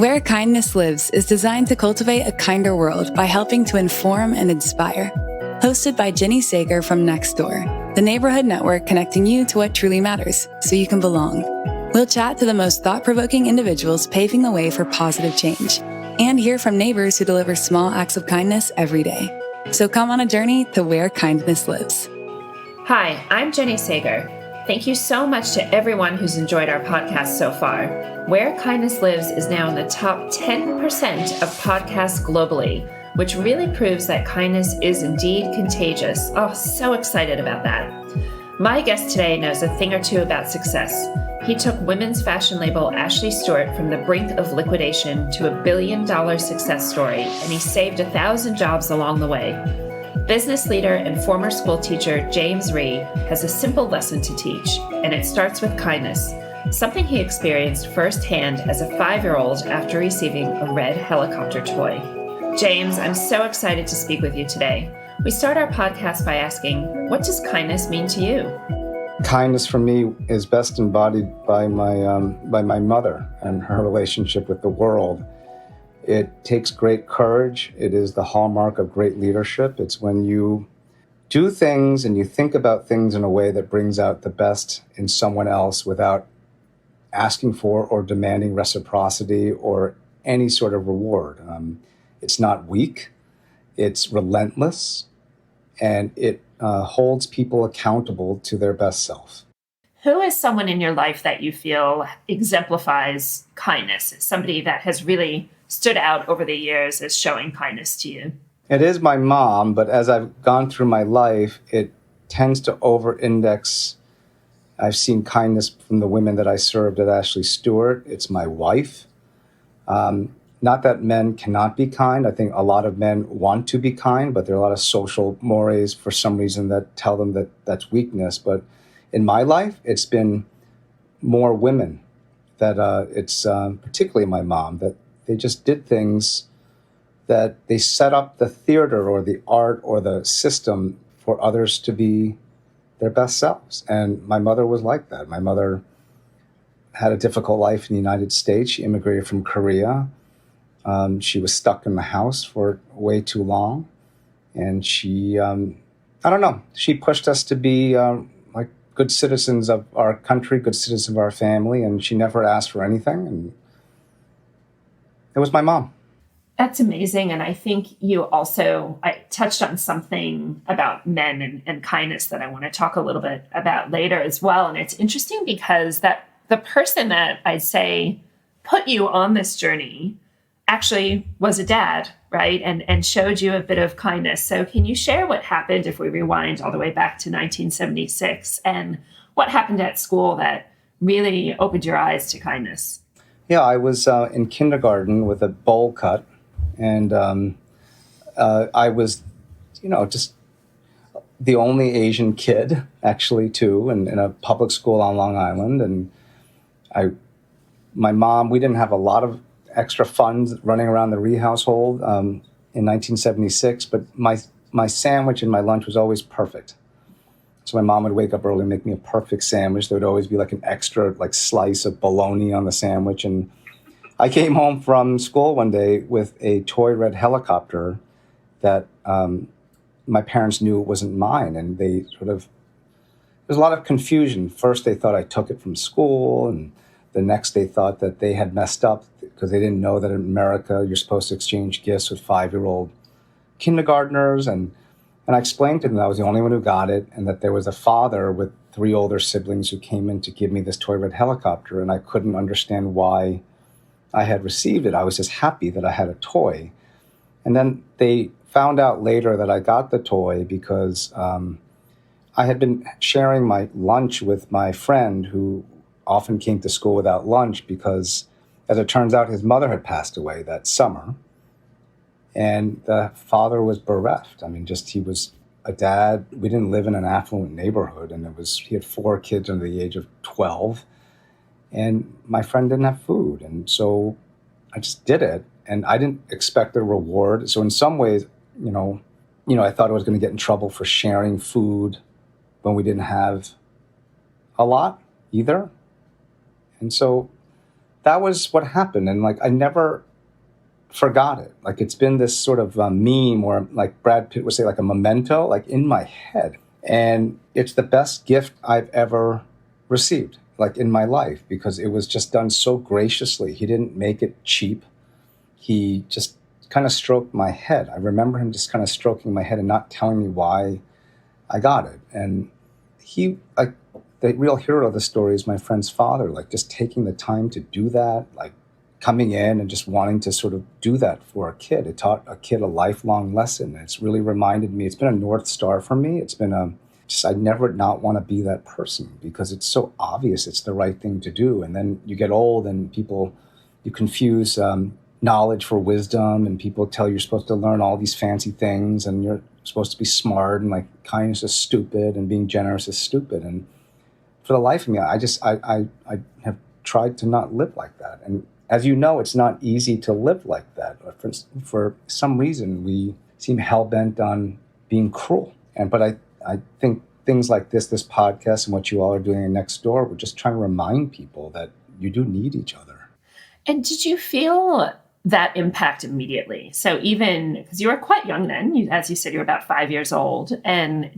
Where Kindness Lives is designed to cultivate a kinder world by helping to inform and inspire. Hosted by Jenny Sager from Nextdoor, the neighborhood network connecting you to what truly matters so you can belong. We'll chat to the most thought-provoking individuals paving the way for positive change and hear from neighbors who deliver small acts of kindness every day. So come on a journey to where kindness lives. Hi, I'm Jenny Sager. Thank you so much to everyone who's enjoyed our podcast so far. Where Kindness Lives is now in the top 10% of podcasts globally, which really proves that kindness is indeed contagious. Oh, so excited about that. My guest today knows a thing or two about success. He took women's fashion label Ashley Stewart from the brink of liquidation to $1 billion success story, and he saved 1,000 jobs along the way. Business leader and former school teacher James Rhee has a simple lesson to teach, and it starts with kindness, something he experienced firsthand as a 5-year-old after receiving a red helicopter toy. James, I'm so excited to speak with you today. We start our podcast by asking, what does kindness mean to you? Kindness for me is best embodied by my mother and her relationship with the world. It takes great courage. It is the hallmark of great leadership. It's when you do things and you think about things in a way that brings out the best in someone else without asking for or demanding reciprocity or any sort of reward. It's not weak. It's relentless. And it holds people accountable to their best self. Who is someone in your life that you feel exemplifies kindness? Somebody that has really stood out over the years as showing kindness to you? It is my mom, but as I've gone through my life, it tends to over-index. I've seen kindness from the women that I served at Ashley Stewart. It's my wife. Not that men cannot be kind. I think a lot of men want to be kind, but there are a lot of social mores for some reason that tell them that that's weakness. But in my life, it's been more women that it's particularly my mom, that they just did things that they set up the theater or the art or the system for others to be their best selves. And my mother was like that. My mother had a difficult life in the United States. She immigrated from Korea. She was stuck in the house for way too long. And she, she pushed us to be like good citizens of our country, good citizens of our family. And she never asked for anything. And it was my mom. That's amazing. And I think I touched on something about men and kindness that I want to talk a little bit about later as well. And it's interesting because that the person that I'd say put you on this journey actually was a dad, right? And showed you a bit of kindness. So can you share what happened if we rewind all the way back to 1976 and what happened at school that really opened your eyes to kindness? Yeah, I was in kindergarten with a bowl cut, and I was, just the only Asian kid, actually, too, in a public school on Long Island. And my mom, we didn't have a lot of extra funds running around the Rhee household in 1976, but my sandwich and my lunch was always perfect. So my mom would wake up early and make me a perfect sandwich. There would always be like an extra slice of bologna on the sandwich. And I came home from school one day with a toy red helicopter that my parents knew it wasn't mine. And there's a lot of confusion. First, they thought I took it from school. And the next, they thought that they had messed up because they didn't know that in America, you're supposed to exchange gifts with 5-year-old kindergartners. And I explained to them that I was the only one who got it and that there was a father with 3 older siblings who came in to give me this toy red helicopter, and I couldn't understand why I had received it. I was just happy that I had a toy. And then they found out later that I got the toy because I had been sharing my lunch with my friend who often came to school without lunch because, as it turns out, his mother had passed away that summer. And the father was bereft. I mean, he was a dad. We didn't live in an affluent neighborhood, and he had 4 kids under the age of 12. And my friend didn't have food. And so I just did it. And I didn't expect a reward. So in some ways, I thought I was going to get in trouble for sharing food when we didn't have a lot either. And so that was what happened. And like, I never forgot it. Like, it's been this sort of meme, or like Brad Pitt would say, like a memento, like in my head. And it's the best gift I've ever received, like in my life, because it was just done so graciously. He didn't make it cheap. He just kind of stroked my head. I remember him just kind of stroking my head and not telling me why I got it. And he, like, the real hero of the story is my friend's father, like just taking the time to do that, like coming in and just wanting to sort of do that for a kid. It taught a kid a lifelong lesson. It's really reminded me, it's been a North Star for me. It's been I never not want to be that person, because it's so obvious it's the right thing to do. And then you get old and you confuse knowledge for wisdom, and people tell you you're supposed to learn all these fancy things and you're supposed to be smart, and like kindness is stupid and being generous is stupid. And for the life of me, I have tried to not live like that. And as you know, it's not easy to live like that. For some reason, we seem hell-bent on being cruel. But I think things like this podcast and what you all are doing in Next Door, we're just trying to remind people that you do need each other. And did you feel that impact immediately? So even because you were quite young then, as you said, you were about 5 years old. And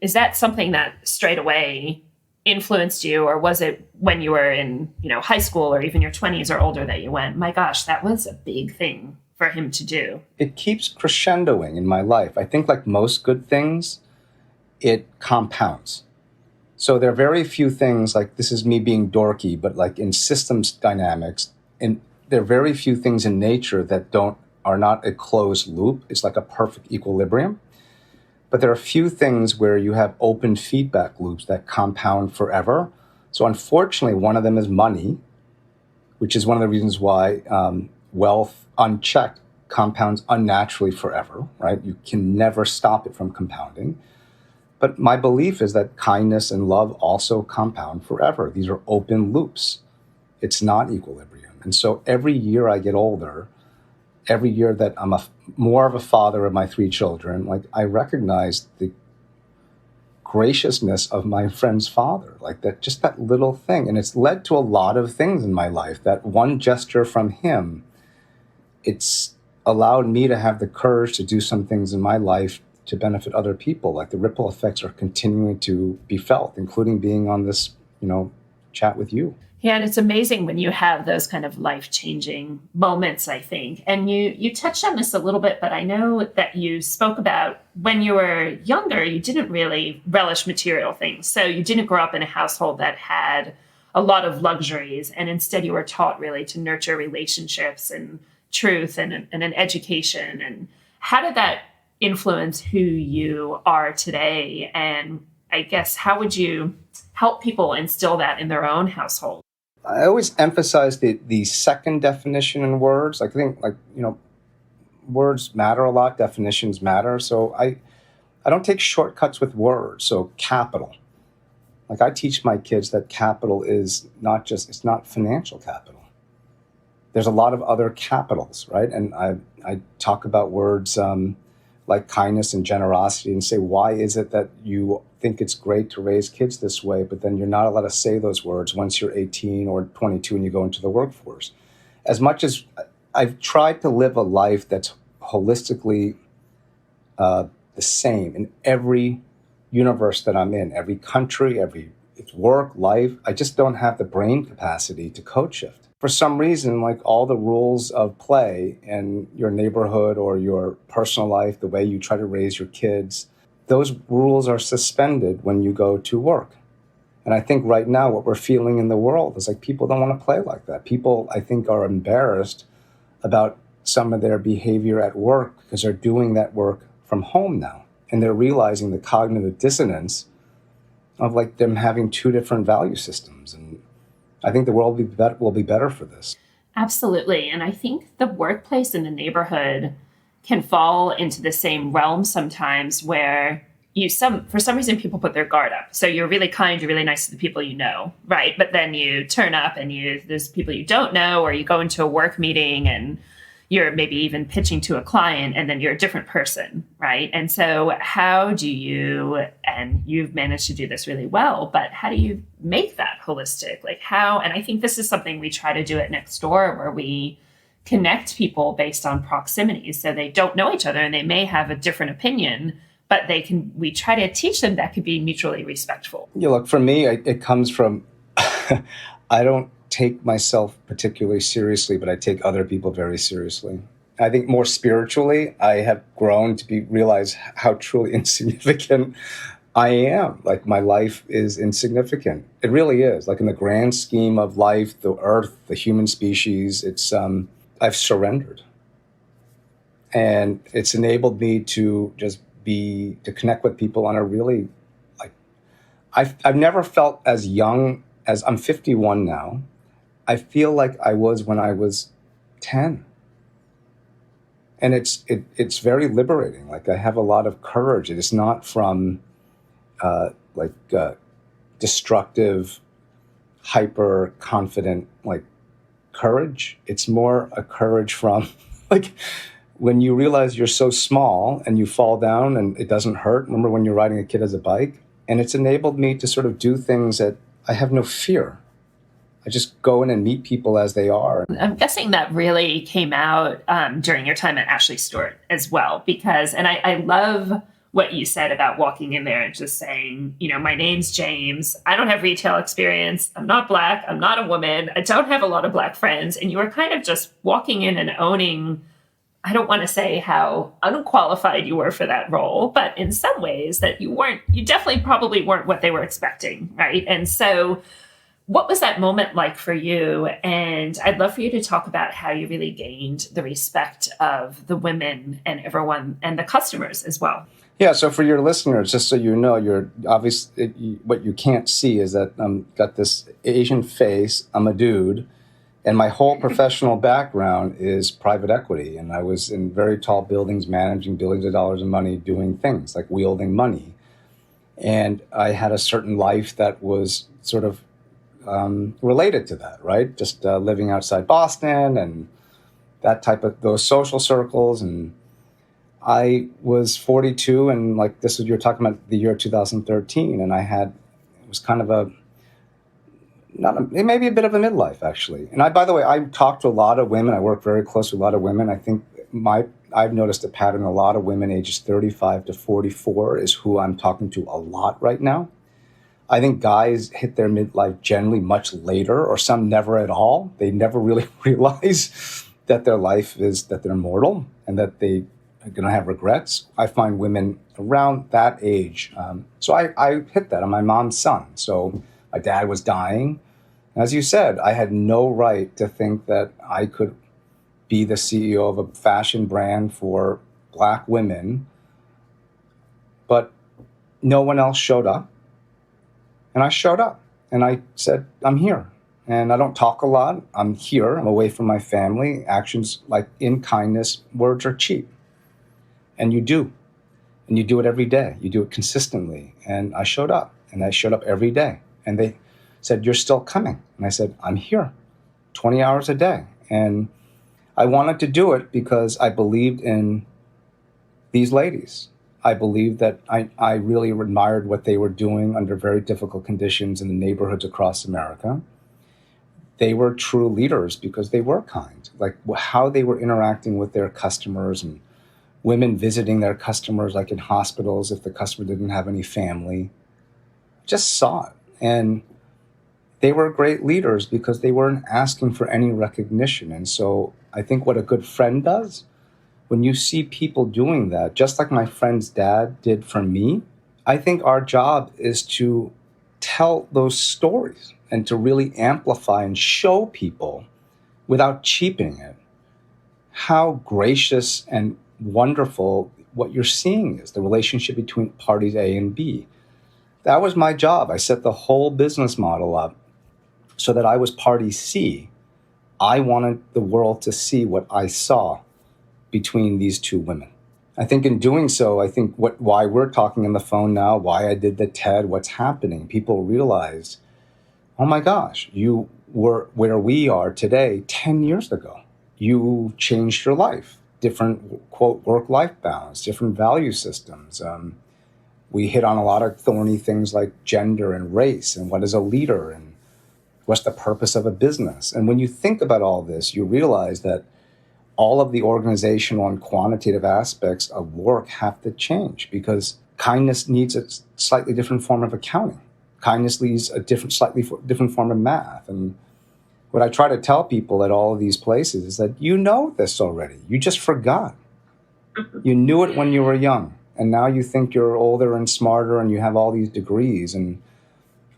is that something that straight away influenced you, or was it when you were in, high school or even your 20s or older that you went, my gosh, that was a big thing for him to do? It keeps crescendoing in my life. I think like most good things, it compounds. So there are very few things, like this is me being dorky, but like in systems dynamics, and there are very few things in nature that are not a closed loop. It's like a perfect equilibrium. But there are a few things where you have open feedback loops that compound forever. So unfortunately, one of them is money, which is one of the reasons why wealth unchecked compounds unnaturally forever, right? You can never stop it from compounding. But my belief is that kindness and love also compound forever. These are open loops. It's not equilibrium. And so every year I get older, every year that I'm more of a father of my 3 children, like I recognize the graciousness of my friend's father, like that little thing. And it's led to a lot of things in my life. That one gesture from him, it's allowed me to have the courage to do some things in my life to benefit other people. Like the ripple effects are continuing to be felt, including being on this, chat with you. Yeah, and it's amazing when you have those kind of life-changing moments, I think. And you touched on this a little bit, but I know that you spoke about when you were younger, you didn't really relish material things. So you didn't grow up in a household that had a lot of luxuries, and instead you were taught really to nurture relationships and truth and an education. And how did that influence who you are today? And I guess, how would you help people instill that in their own household? I always emphasize the second definition in words. I think words matter a lot, definitions matter. So I don't take shortcuts with words. So capital. Like I teach my kids that capital is it's not financial capital. There's a lot of other capitals, right? And I talk about words like kindness and generosity and say, why is it that you think it's great to raise kids this way, but then you're not allowed to say those words once you're 18 or 22 and you go into the workforce? As much as I've tried to live a life that's holistically the same in every universe that I'm in, every country, it's work, life, I just don't have the brain capacity to code shift. For some reason, like all the rules of play in your neighborhood or your personal life, the way you try to raise your kids, those rules are suspended when you go to work. And I think right now what we're feeling in the world is like people don't want to play like that. People, I think, are embarrassed about some of their behavior at work because they're doing that work from home now. And they're realizing the cognitive dissonance of like them having 2 different value systems. And I think the world will be better for this. Absolutely. And I think the workplace and the neighborhood can fall into the same realm sometimes where for some reason, people put their guard up. So you're really kind, you're really nice to the people you know, right? But then you turn up and there's people you don't know, or you go into a work meeting and you're maybe even pitching to a client and then you're a different person, right? And so how do you, and you've managed to do this really well, but how do you make that holistic? Like how, and I think this is something we try to do at Nextdoor, where we connect people based on proximity. So they don't know each other and they may have a different opinion, but we try to teach them that could be mutually respectful. Yeah, look, for me, it comes from, I don't take myself particularly seriously, but I take other people very seriously. I think more spiritually, I have grown to realize how truly insignificant I am. Like my life is insignificant. It really is. Like in the grand scheme of life, the earth, the human species, I've surrendered. And it's enabled me to just to connect with people on a really, like, I've never felt as young as, I'm 51 now. I feel like I was when I was 10. And it's very liberating. Like I have a lot of courage. It is not from destructive, hyper confident, like courage. It's more a courage from like when you realize you're so small and you fall down and it doesn't hurt. Remember when you're riding a kid as a bike? And it's enabled me to sort of do things that I have no fear. I just go in and meet people as they are. I'm guessing that really came out during your time at Ashley Stewart as well, because, and I love what you said about walking in there and just saying, you know, my name's James. I don't have retail experience. I'm not Black. I'm not a woman. I don't have a lot of Black friends. And you were kind of just walking in and owning, I don't want to say how unqualified you were for that role, but in some ways that you definitely probably weren't what they were expecting, right? And so what was that moment like for you? And I'd love for you to talk about how you really gained the respect of the women and everyone and the customers as well. Yeah, so for your listeners, just so you know, you're obviously, what you can't see is that I'm got this Asian face, I'm a dude, and my whole professional background is private equity. And I was in very tall buildings, managing billions of dollars of money, doing things like wielding money. And I had a certain life that was sort of related to that, right? Just living outside Boston and that type of, those social circles. And I was 42 and like this was, you're talking about the year 2013. And it was kind of maybe a bit of a midlife actually. And by the way, I talk to a lot of women. I work very close with a lot of women. I think I've noticed a pattern. A lot of women ages 35 to 44 is who I'm talking to a lot right now. I think guys hit their midlife generally much later, or some never at all. They never really realize that their life is, that they're mortal and that they are going to have regrets. I find women around that age. So I hit that. I'm my mom's son. So my dad was dying. As you said, I had no right to think that I could be the CEO of a fashion brand for Black women, but no one else showed up. And I showed up and I said, I'm here. And I don't talk a lot. I'm here. I'm away from my family. Actions like in kindness, words are cheap. And you do. And you do it every day. You do it consistently. And I showed up. And I showed up every day. And they said, you're still coming. And I said, I'm here 20 hours a day. And I wanted to do it because I believed in these ladies. I believed that I really admired what they were doing under very difficult conditions in the neighborhoods across America. They were true leaders because they were kind, like how they were interacting with their customers and women visiting their customers, like in hospitals, if the customer didn't have any family. Just saw it. And they were great leaders because they weren't asking for any recognition. And so I think what a good friend does, when you see people doing that, just like my friend's dad did for me, I think our job is to tell those stories and to really amplify and show people without cheapening it how gracious and wonderful what you're seeing is, the relationship between parties A and B. That was my job. I set the whole business model up so that I was party C. I wanted the world to see what I saw between these two women. I think in doing so, I think why we're talking on the phone now, why I did the TED, what's happening, people realize, oh my gosh, you were where we are today 10 years ago. you changed your life. Different, quote, work-life balance, different value systems. We hit on a lot of thorny things like gender and race and what is a leader and what's the purpose of a business. And when you think about all this, you realize that all of the organizational and quantitative aspects of work have to change because kindness needs a slightly different form of accounting. Kindness needs a slightly different form of math. And what I try to tell people at all of these places is that you know this already. You just forgot. You knew it when you were young. And now you think you're older and smarter and you have all these degrees. And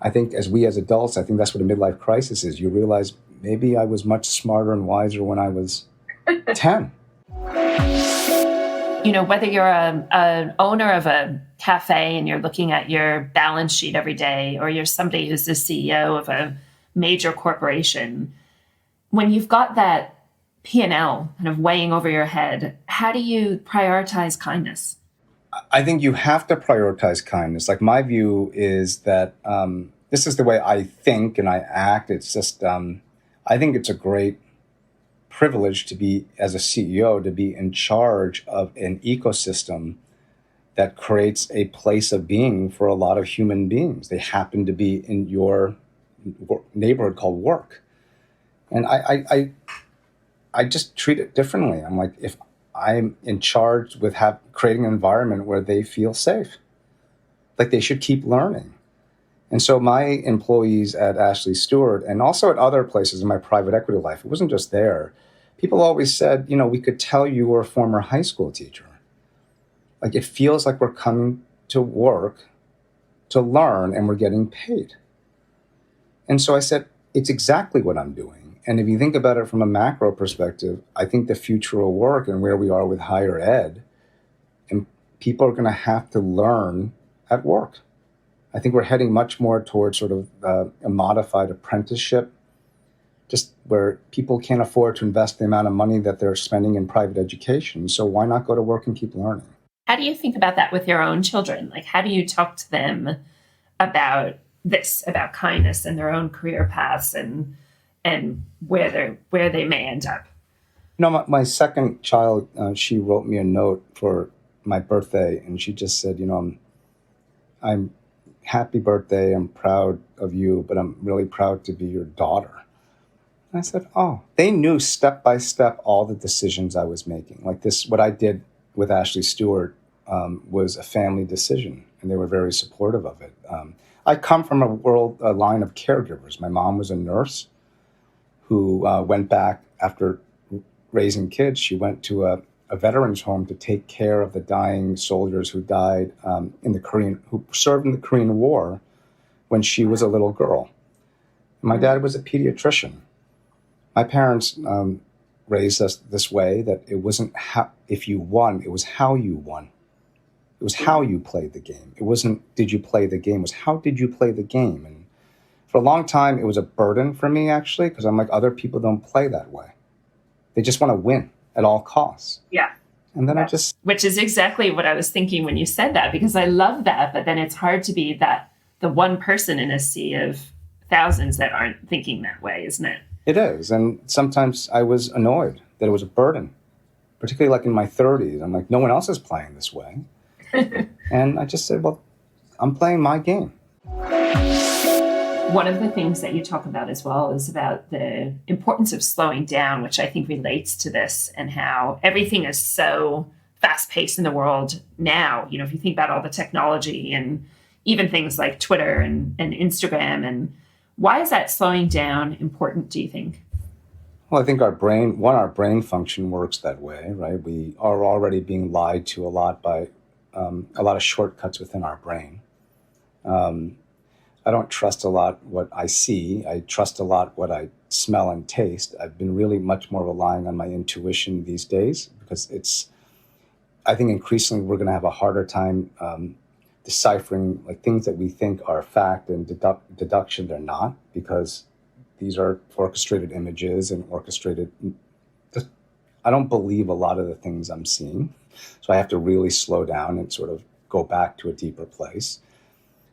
I think as adults, I think that's what a midlife crisis is. You realize maybe I was much smarter and wiser when I was 10. Whether you're an owner of a cafe and you're looking at your balance sheet every day, or you're somebody who's the CEO of a major corporation, when you've got that P&L kind of weighing over your head, how do you prioritize kindness? I think you have to prioritize kindness. Like my view is that this is the way I think and I act. It's just, I think it's a great privilege to be, as a CEO, to be in charge of an ecosystem that creates a place of being for a lot of human beings. They happen to be in your neighborhood called work. And I just treat it differently. I'm like, if I'm in charge with creating an environment where they feel safe, like they should keep learning. And so my employees at Ashley Stewart and also at other places in my private equity life, it wasn't just there. People always said, we could tell you were a former high school teacher. Like it feels like we're coming to work to learn and we're getting paid. And so I said, it's exactly what I'm doing. And if you think about it from a macro perspective, I think the future of work and where we are with higher ed, and people are going to have to learn at work. I think we're heading much more towards sort of a modified apprenticeship, just where people can't afford to invest the amount of money that they're spending in private education. So why not go to work and keep learning? How do you think about that with your own children? Like, how do you talk to them about this, about kindness and their own career paths and where they may end up? My second child, she wrote me a note for my birthday, and she just said, I'm happy birthday. I'm proud of you, but I'm really proud to be your daughter. And I said, oh, they knew step by step all the decisions I was making. Like this, what I did with Ashley Stewart was a family decision, and they were very supportive of it. I come from a line of caregivers. My mom was a nurse who went back after raising kids. She went to a veterans home to take care of the dying soldiers who died who served in the Korean War when she was a little girl. My dad was a pediatrician. My parents raised us this way, that it wasn't if you won, it was how you won. It was how you played the game. It wasn't did you play the game, it was how did you play the game. And for a long time, it was a burden for me, actually, because I'm like, other people don't play that way. They just want to win at all costs. Yeah. And then Which is exactly what I was thinking when you said that, because I love that, but then it's hard to be the one person in a sea of thousands that aren't thinking that way, isn't it? It is. And sometimes I was annoyed that it was a burden, particularly like in my 30s. I'm like, no one else is playing this way. And I just said, well, I'm playing my game. One of the things that you talk about as well is about the importance of slowing down, which I think relates to this, and how everything is so fast-paced in the world now. If you think about all the technology and even things like Twitter and Instagram, and why is that slowing down important, do you think? Well, I think our brain function works that way, right? We are already being lied to a lot by a lot of shortcuts within our brain. I don't trust a lot what I see. I trust a lot what I smell and taste. I've been really much more relying on my intuition these days, because I think increasingly we're going to have a harder time deciphering like things that we think are fact and deduction they're not, because these are orchestrated images and orchestrated. I don't believe a lot of the things I'm seeing. So I have to really slow down and sort of go back to a deeper place.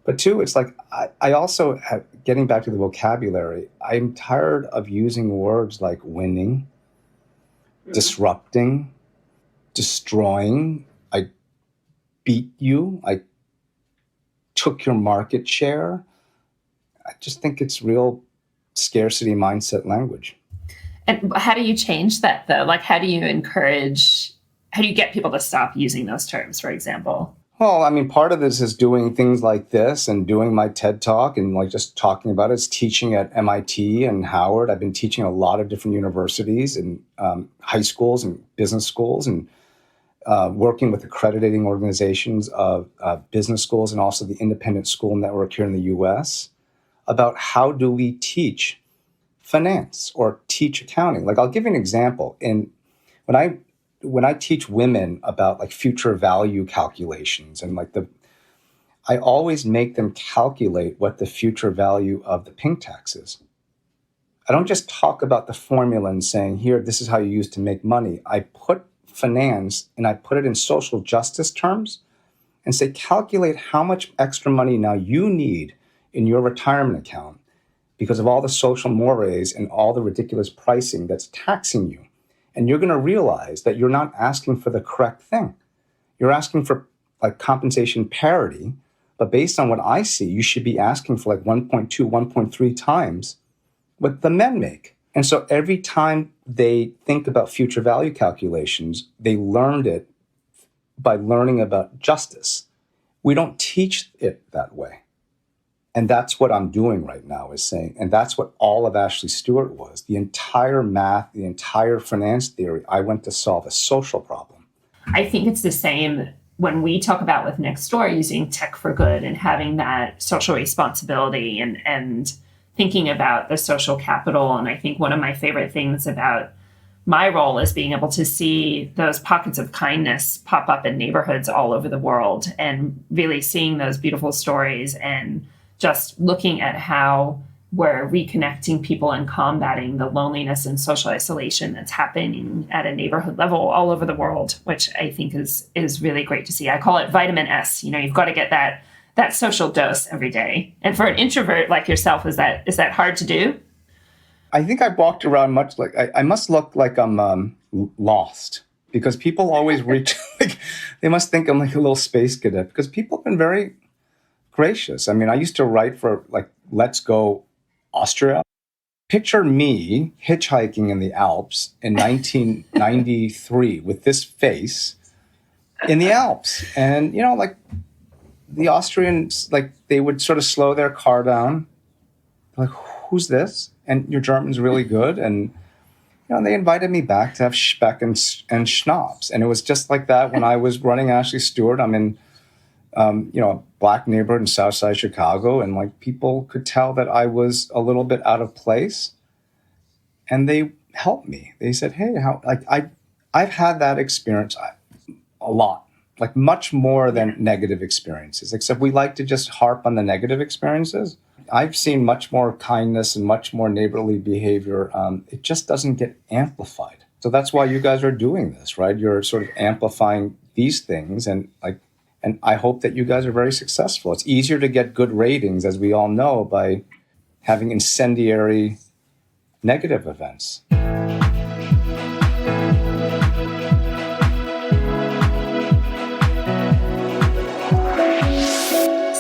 But two, it's like I also have, getting back to the vocabulary, I'm tired of using words like winning disrupting, destroying. I beat you. I took your market share. I just think it's real scarcity mindset language. And how do you change that, though? Like, how do you get people to stop using those terms, for example? Well, I mean, part of this is doing things like this and doing my TED Talk and like just talking about it. It's teaching at MIT and Howard. I've been teaching a lot of different universities and high schools and business schools and working with accrediting organizations of business schools and also the independent school network here in the US about how do we teach finance or teach accounting. Like, I'll give you an example. When I teach women about like future value calculations and like I always make them calculate what the future value of the pink tax is. I don't just talk about the formula and saying, here, this is how you use to make money. I put finance and I put it in social justice terms and say, calculate how much extra money now you need in your retirement account because of all the social mores and all the ridiculous pricing that's taxing you. And you're going to realize that you're not asking for the correct thing. You're asking for like compensation parity, but based on what I see, you should be asking for like 1.2, 1.3 times what the men make. And so every time they think about future value calculations, they learned it by learning about justice. We don't teach it that way. And that's what I'm doing right now is saying, and that's what all of Ashley Stewart was. The entire math, the entire finance theory, I went to solve a social problem. I think it's the same when we talk about with Nextdoor using tech for good and having that social responsibility and thinking about the social capital. And I think one of my favorite things about my role is being able to see those pockets of kindness pop up in neighborhoods all over the world and really seeing those beautiful stories and just looking at how we're reconnecting people and combating the loneliness and social isolation that's happening at a neighborhood level all over the world, which I think is really great to see. I call it vitamin S. You know, you've got to get that social dose every day. And for an introvert like yourself, is that hard to do? I think I walked around much like I must look like I'm lost because people always reach like they must think I'm like a little space cadet because people have been very gracious. I mean, I used to write for like Let's Go Austria. Picture me hitchhiking in the Alps in 1993 with this face in the Alps. And, you know, like the Austrians, like they would sort of slow their car down. Like, who's this? And your German's really good. And, you know, they invited me back to have Speck and Schnapps. And it was just like that when I was running Ashley Stewart. I'm in a black neighborhood in Southside Chicago, and like people could tell that I was a little bit out of place, and they helped me. They said, "Hey, I've had that experience a lot, like much more than negative experiences. Except we like to just harp on the negative experiences. I've seen much more kindness and much more neighborly behavior. It just doesn't get amplified. So that's why you guys are doing this, right? You're sort of amplifying these things, and I hope that you guys are very successful. It's easier to get good ratings, as we all know, by having incendiary negative events.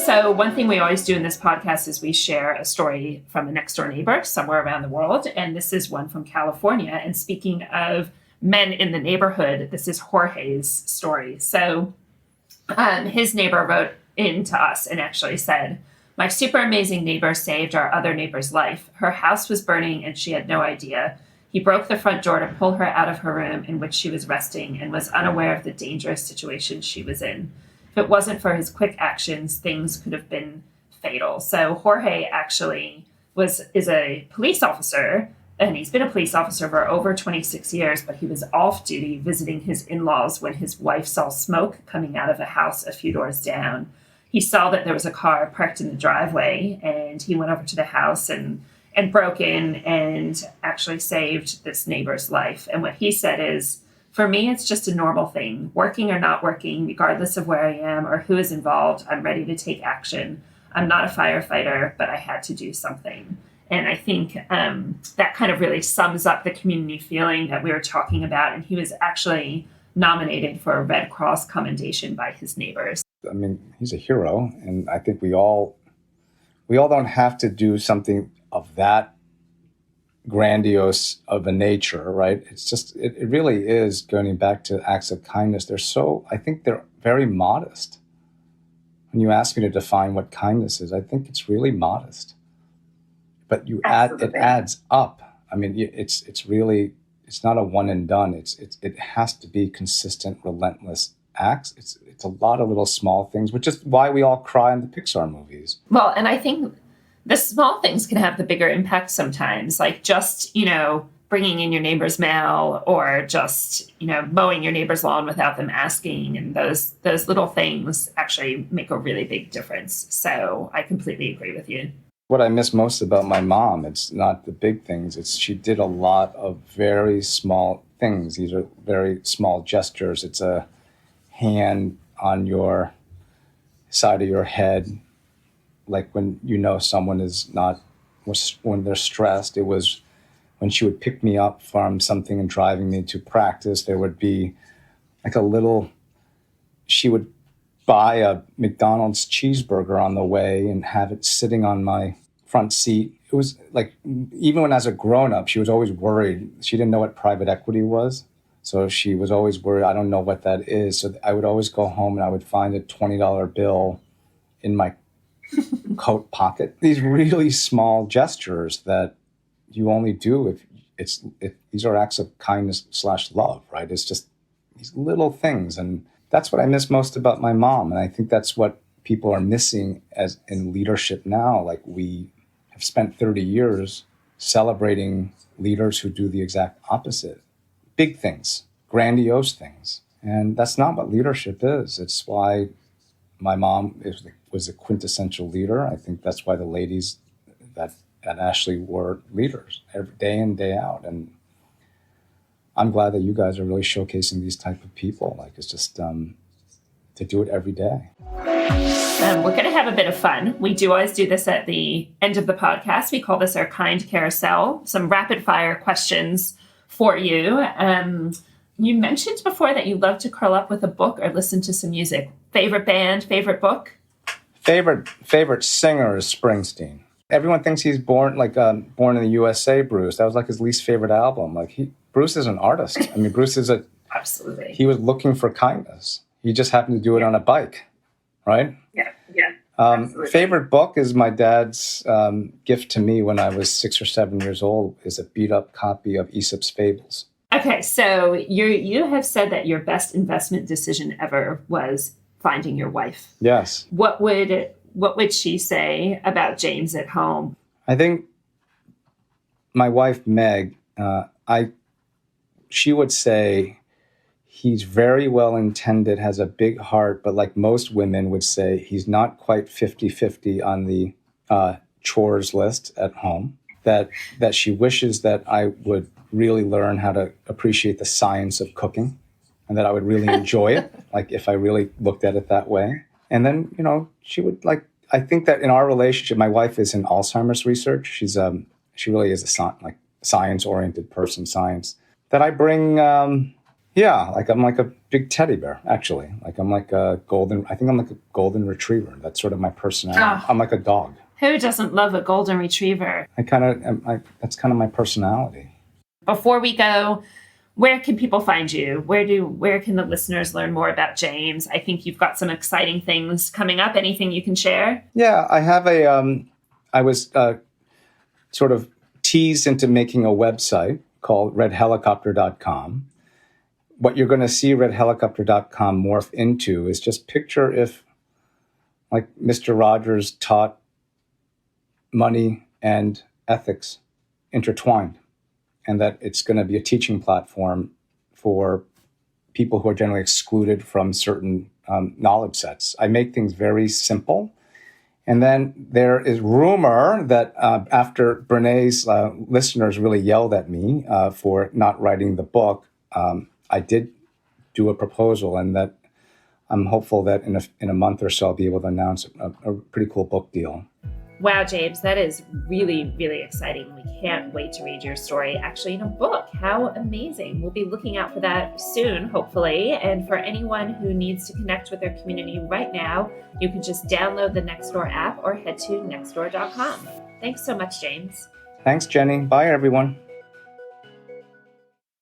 So one thing we always do in this podcast is we share a story from a next door neighbor somewhere around the world. And this is one from California. And speaking of men in the neighborhood, this is Jorge's story. So his neighbor wrote in to us and actually said, "My super amazing neighbor saved our other neighbor's life. Her house was burning and she had no idea. He broke the front door to pull her out of her room in which she was resting and was unaware of the dangerous situation she was in. If it wasn't for his quick actions, things could have been fatal." So Jorge actually is a police officer, and he's been a police officer for over 26 years, but he was off duty visiting his in-laws when his wife saw smoke coming out of a house a few doors down. He saw that there was a car parked in the driveway, and he went over to the house and broke in and actually saved this neighbor's life. And what he said is, "For me, it's just a normal thing. Working or not working, regardless of where I am or who is involved, I'm ready to take action. I'm not a firefighter, but I had to do something." And I think that kind of really sums up the community feeling that we were talking about. And he was actually nominated for a Red Cross commendation by his neighbors. I mean, he's a hero, and I think we all don't have to do something of that grandiose of a nature, right? It's just, it really is going back to acts of kindness. I think they're very modest. When you ask me to define what kindness is, I think it's really modest. But it adds up. I mean, it's not a one and done. It has to be consistent, relentless acts. It's a lot of little small things, which is why we all cry in the Pixar movies. Well, and I think the small things can have the bigger impact sometimes, like just, bringing in your neighbor's mail, or just, mowing your neighbor's lawn without them asking. And those little things actually make a really big difference. So I completely agree with you. What I miss most about my mom, it's not the big things. She did a lot of very small things. These are very small gestures. It's a hand on your side of your head, like when someone is when they're stressed. It was when she would pick me up from something and driving me to practice. There would be like she would buy a McDonald's cheeseburger on the way and have it sitting on my front seat. It was like, even when as a grown-up, she was always worried. She didn't know what private equity was. So she was always worried, I don't know what that is. So I would always go home and I would find a $20 bill in my coat pocket. These really small gestures that you only do if these are acts of kindness / love, right? It's just these little things. And that's what I miss most about my mom. And I think that's what people are missing as in leadership now. Like, we have spent 30 years celebrating leaders who do the exact opposite. Big things, grandiose things. And that's not what leadership is. It's why my mom was a quintessential leader. I think that's why the ladies that Ashley were leaders every day in, day out. And I'm glad that you guys are really showcasing these type of people. Like, it's just to do it every day. We're going to have a bit of fun. We do always do this at the end of the podcast. We call this our Kind Carousel. Some rapid fire questions for you. You mentioned before that you love to curl up with a book or listen to some music. Favorite band, favorite book? Favorite singer is Springsteen. Everyone thinks he's born in the USA, Bruce. That was like his least favorite album. Bruce is an artist. I mean, Bruce is Absolutely. He was looking for kindness. He just happened to do it on a bike, right? Yeah. Favorite book is my dad's gift to me when I was 6 or 7 years old, is a beat up copy of Aesop's Fables. Okay, so you have said that your best investment decision ever was finding your wife. Yes. What would she say about James at home? I think my wife, Meg, she would say he's very well intended, has a big heart, but like most women would say, he's not quite 50-50 on the chores list at home. That she wishes that I would really learn how to appreciate the science of cooking, and that I would really enjoy it, like if I really looked at it that way. And then, she would I think that in our relationship, my wife is in Alzheimer's research. She really is a science-oriented person, science. That I bring, I'm like a big teddy bear, actually. I think I'm like a golden retriever. That's sort of my personality. Oh. I'm like a dog. Who doesn't love a golden retriever? That's kind of my personality. Before we go, where can people find you? Where can the listeners learn more about James? I think you've got some exciting things coming up. Anything you can share? Yeah, I have I was sort of teased into making a website called redhelicopter.com. What you're going to see redhelicopter.com morph into is just picture if, like, Mr. Rogers taught money and ethics intertwined, and that it's going to be a teaching platform for people who are generally excluded from certain knowledge sets. I make things very simple. And then there is rumor that after Brené's listeners really yelled at me for not writing the book, I did do a proposal, and that I'm hopeful that in a month or so I'll be able to announce a pretty cool book deal. Wow, James, that is really, really exciting. We can't wait to read your story actually in a book. How amazing. We'll be looking out for that soon, hopefully. And for anyone who needs to connect with their community right now, you can just download the Nextdoor app or head to nextdoor.com. Thanks so much, James. Thanks, Jenny. Bye, everyone.